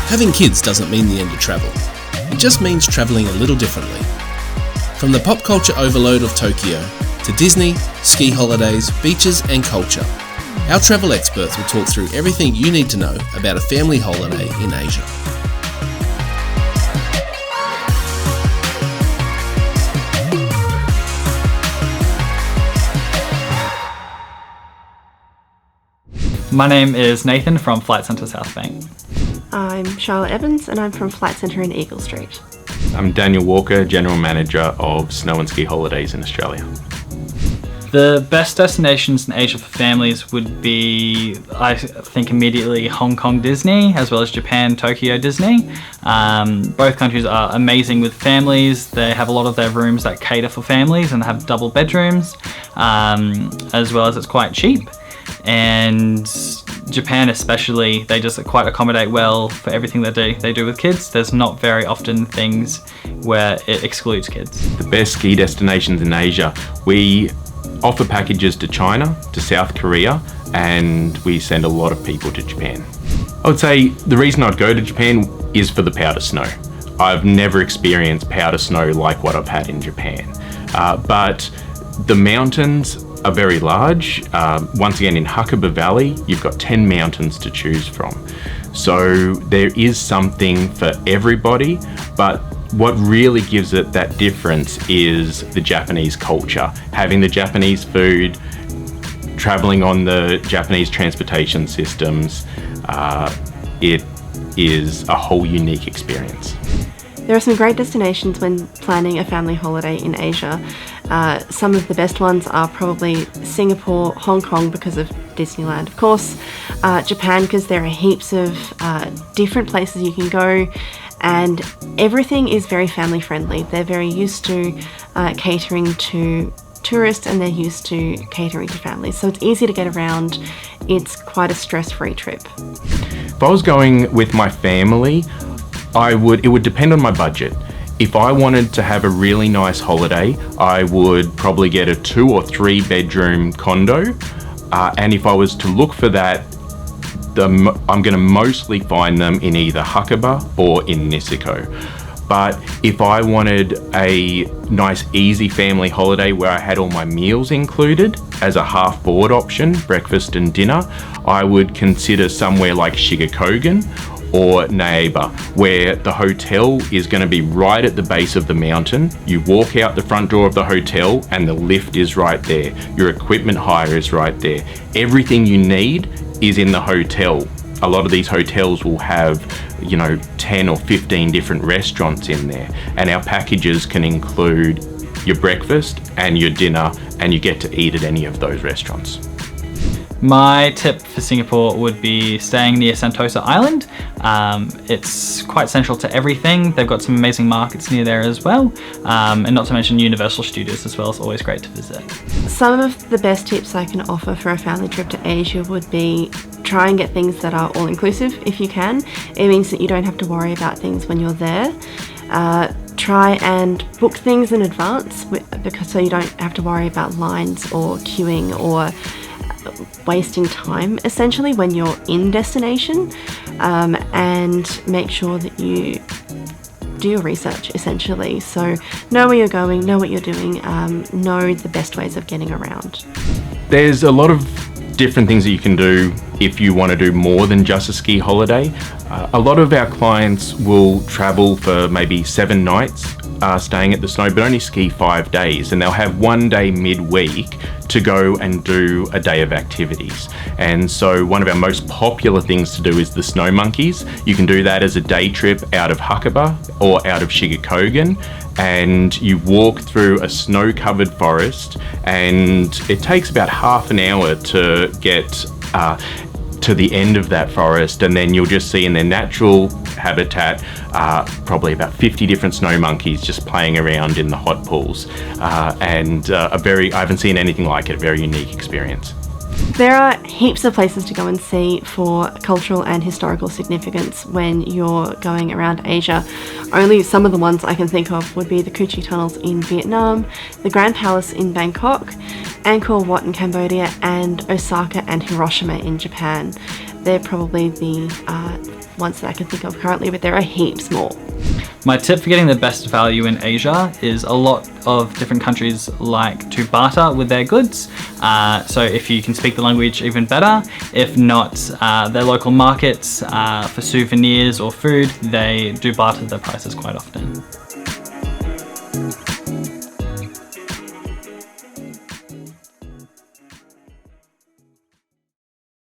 Having kids doesn't mean the end of travel. It just means travelling a little differently. From the pop culture overload of Tokyo to Disney, ski holidays, beaches and culture, our travel experts will talk through everything you need to know about a family holiday in Asia. My name is Nathan from Flight Centre South Bank. I'm Charlotte Evans and I'm from Flight Centre in Eagle Street. I'm Daniel Walker, General Manager of Snow and Ski Holidays in Australia. The best destinations in Asia for families would be, I think, immediately Hong Kong Disney, as well as Japan, Tokyo Disney. Both countries are amazing with families. They have a lot of their rooms that cater for families and have double bedrooms, as well as it's quite cheap. And Japan especially, they just quite accommodate well for everything that they do with kids. There's not very often things where it excludes kids. The best ski destinations in Asia, we offer packages to China, to South Korea, and we send a lot of people to Japan. I would say the reason I'd go to Japan is for the powder snow. I've never experienced powder snow like what I've had in Japan. But the mountains are very large. Once again, in Hakuba Valley, you've got 10 mountains to choose from. So there is something for everybody, but what really gives it that difference is the Japanese culture. Having the Japanese food, traveling on the Japanese transportation systems, it is a whole unique experience. There are some great destinations when planning a family holiday in Asia. Some of the best ones are probably Singapore, Hong Kong because of Disneyland, of course, Japan because there are heaps of different places you can go, and everything is very family friendly. They're very used to catering to tourists and they're used to catering to families, so it's easy to get around. It's quite a stress-free trip. If I was going with my family, it would depend on my budget. If I wanted to have a really nice holiday, I would probably get a 2 or 3 bedroom condo. And if I was to look for that, I'm going to mostly find them in either Hakuba or in Niseko. But if I wanted a nice easy family holiday where I had all my meals included as a half board option, breakfast and dinner, I would consider somewhere like Shigakogan or Naeba, where the hotel is going to be right at the base of the mountain. You walk out the front door of the hotel and the lift is right there. Your equipment hire is right there. Everything you need is in the hotel. A lot of these hotels will have, 10 or 15 different restaurants in there, and our packages can include your breakfast and your dinner, and you get to eat at any of those restaurants. My tip for Singapore would be staying near Sentosa Island. It's quite central to everything. They've got some amazing markets near there as well. And not to mention Universal Studios as well. It's always great to visit. Some of the best tips I can offer for a family trip to Asia would be try and get things that are all-inclusive if you can. It means that you don't have to worry about things when you're there. Try and book things in advance so you don't have to worry about lines or queuing or wasting time essentially when you're in destination, and make sure that you do your research essentially. So know where you're going, know what you're doing, know the best ways of getting around. There's a lot of different things that you can do if you want to do more than just a ski holiday. A lot of our clients will travel for maybe 7 nights staying at the snow, but only ski 5 days, and they'll have 1 day midweek to go and do a day of activities. And so one of our most popular things to do is the snow monkeys. You can do that as a day trip out of Hakuba or out of Shigakogan, and you walk through a snow-covered forest, and it takes about half an hour to get to the end of that forest, and then you'll just see in their natural habitat probably about 50 different snow monkeys just playing around in the hot pools, and I haven't seen anything like it, a very unique experience. There are heaps of places to go and see for cultural and historical significance when you're going around Asia. Only some of the ones I can think of would be the Cu Chi Tunnels in Vietnam, the Grand Palace in Bangkok, Angkor Wat in Cambodia, and Osaka and Hiroshima in Japan. they're probably the ones that I can think of currently, but there are heaps more. My tip for getting the best value in Asia is a lot of different countries like to barter with their goods. So if you can speak the language, even better. If not, their local markets for souvenirs or food, they do barter their prices quite often.